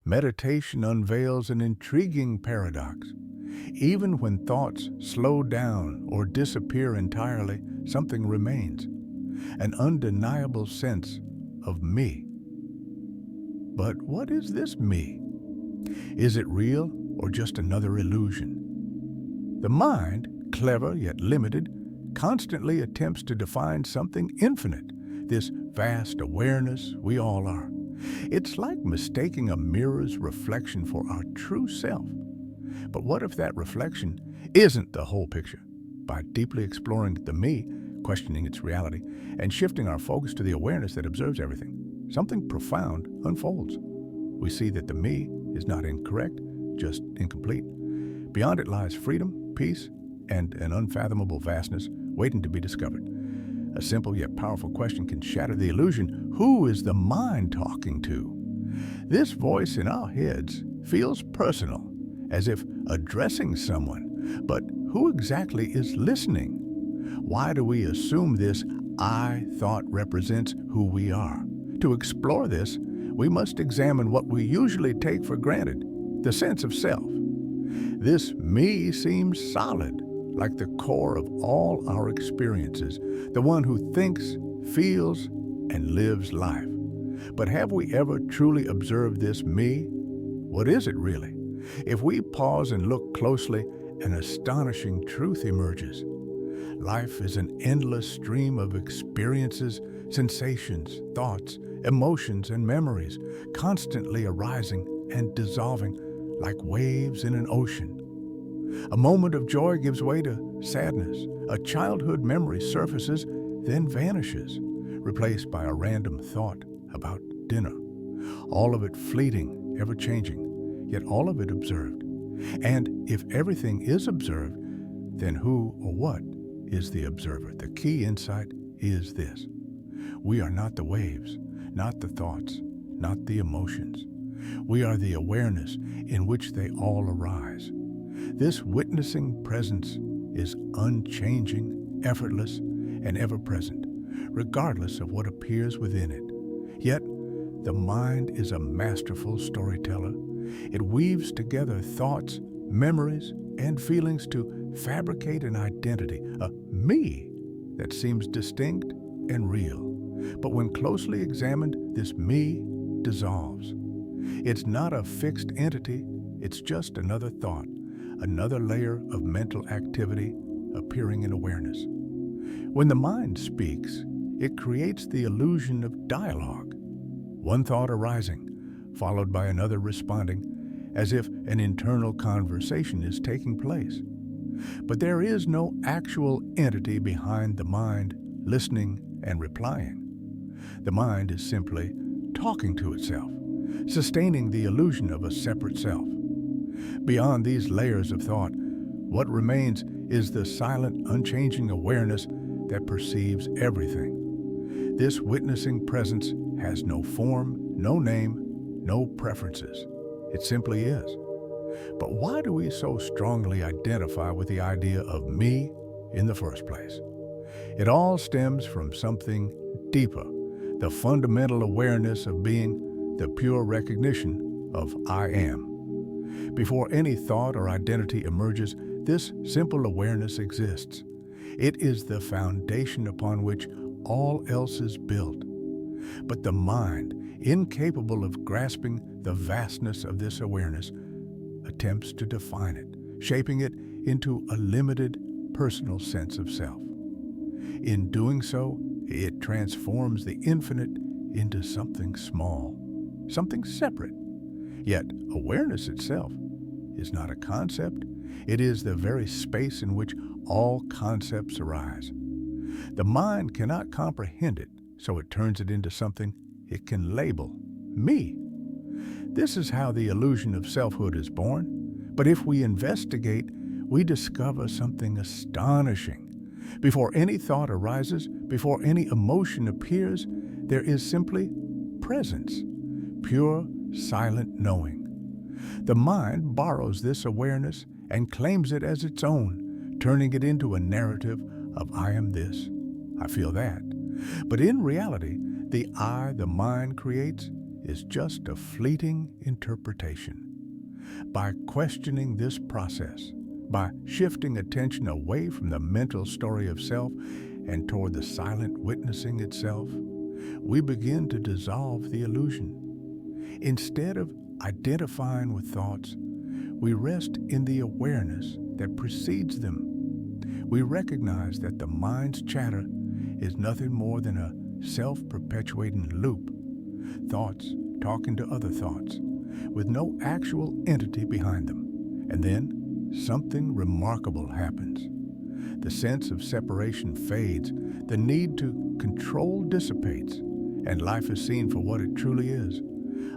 Meditation unveils an intriguing paradox. Even when thoughts slow down or disappear entirely, something remains, an undeniable sense of me. But what is this me? Is it real or just another illusion? The mind, clever yet limited, constantly attempts to define something infinite, this vast awareness we all are. It's like mistaking a mirror's reflection for our true self. But what if that reflection isn't the whole picture? By deeply exploring the me, questioning its reality, and shifting our focus to the awareness that observes everything, something profound unfolds. We see that the me is not incorrect, just incomplete. Beyond it lies freedom, peace, and an unfathomable vastness waiting to be discovered. A simple yet powerful question can shatter the illusion: who is the mind talking to? This voice in our heads feels personal, as if addressing someone. But who exactly is listening? Why do we assume this I thought represents who we are? To explore this, we must examine what we usually take for granted, the sense of self. This me seems solid, like the core of all our experiences, the one who thinks, feels, and lives life. But have we ever truly observed this me? What is it really? If we pause and look closely, an astonishing truth emerges. Life is an endless stream of experiences, sensations, thoughts, emotions, and memories, constantly arising and dissolving like waves in an ocean. A moment of joy gives way to sadness. A childhood memory surfaces, then vanishes, replaced by a random thought about dinner. All of it fleeting, ever-changing, yet all of it observed. And if everything is observed, then who or what is the observer? The key insight is this: we are not the waves, not the thoughts, not the emotions. We are the awareness in which they all arise. This witnessing presence is unchanging, effortless, and ever-present, regardless of what appears within it. Yet, the mind is a masterful storyteller. It weaves together thoughts, memories, and feelings to fabricate an identity, a me that seems distinct and real. But when closely examined, this me dissolves. It's not a fixed entity, it's just another thought, another layer of mental activity appearing in awareness. When the mind speaks, it creates the illusion of dialogue. One thought arising, followed by another responding, as if an internal conversation is taking place. But there is no actual entity behind the mind listening and replying. The mind is simply talking to itself, sustaining the illusion of a separate self. Beyond these layers of thought, what remains is the silent, unchanging awareness that perceives everything. This witnessing presence has no form, no name, no preferences. It simply is. But why do we so strongly identify with the idea of me in the first place? It all stems from something deeper, the fundamental awareness of being, the pure recognition of I am. Before any thought or identity emerges, this simple awareness exists. It is the foundation upon which all else is built. But the mind, incapable of grasping the vastness of this awareness, attempts to define it, shaping it into a limited, personal sense of self. In doing so, it transforms the infinite into something small, something separate. Yet, awareness itself is not a concept. It is the very space in which all concepts arise. The mind cannot comprehend it, so it turns it into something it can label, me. This is how the illusion of selfhood is born. But if we investigate, we discover something astonishing. Before any thought arises, before any emotion appears, there is simply presence, pure, silent knowing. The mind borrows this awareness and claims it as its own, turning it into a narrative of I am this, I feel that. But in reality, the I the mind creates is just a fleeting interpretation. By questioning this process, by shifting attention away from the mental story of self and toward the silent witnessing itself, we begin to dissolve the illusion. Instead of identifying with thoughts, we rest in the awareness that precedes them. We recognize that the mind's chatter is nothing more than a self-perpetuating loop, thoughts talking to other thoughts, with no actual entity behind them. And then something remarkable happens. The sense of separation fades, the need to control dissipates, and life is seen for what it truly is,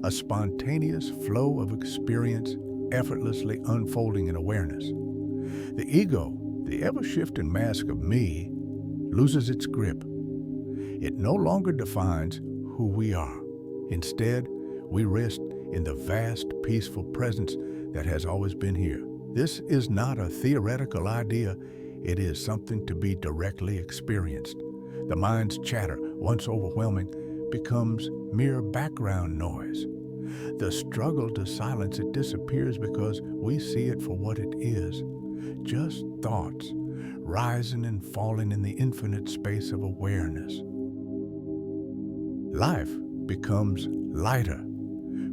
a spontaneous flow of experience effortlessly unfolding in awareness. The ego, the ever-shifting mask of me, loses its grip. It no longer defines who we are. Instead, we rest in the vast, peaceful presence that has always been here. This is not a theoretical idea. It is something to be directly experienced. The mind's chatter, once overwhelming, becomes mere background noise. The struggle to silence it disappears because we see it for what it is, just thoughts, rising and falling in the infinite space of awareness. Life becomes lighter.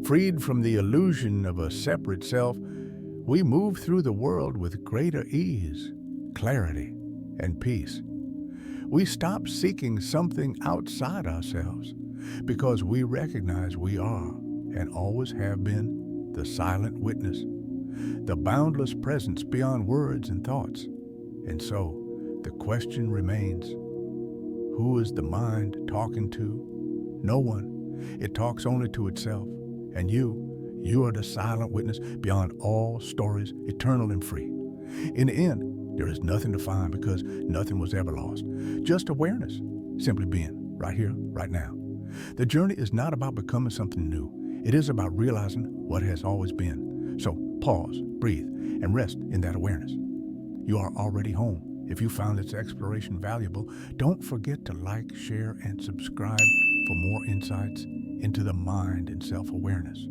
Freed from the illusion of a separate self, we move through the world with greater ease, clarity, and peace. We stop seeking something outside ourselves because we recognize we are and always have been the silent witness, the boundless presence beyond words and thoughts. And so the question remains, who is the mind talking to? No one. It talks only to itself. And you are the silent witness beyond all stories, eternal and free. In the end, there is nothing to find because nothing was ever lost. Just awareness, simply being right here, right now. The journey is not about becoming something new. It is about realizing what has always been. So pause, breathe, and rest in that awareness. You are already home. If you found this exploration valuable, don't forget to like, share, and subscribe for more insights into the mind and self-awareness.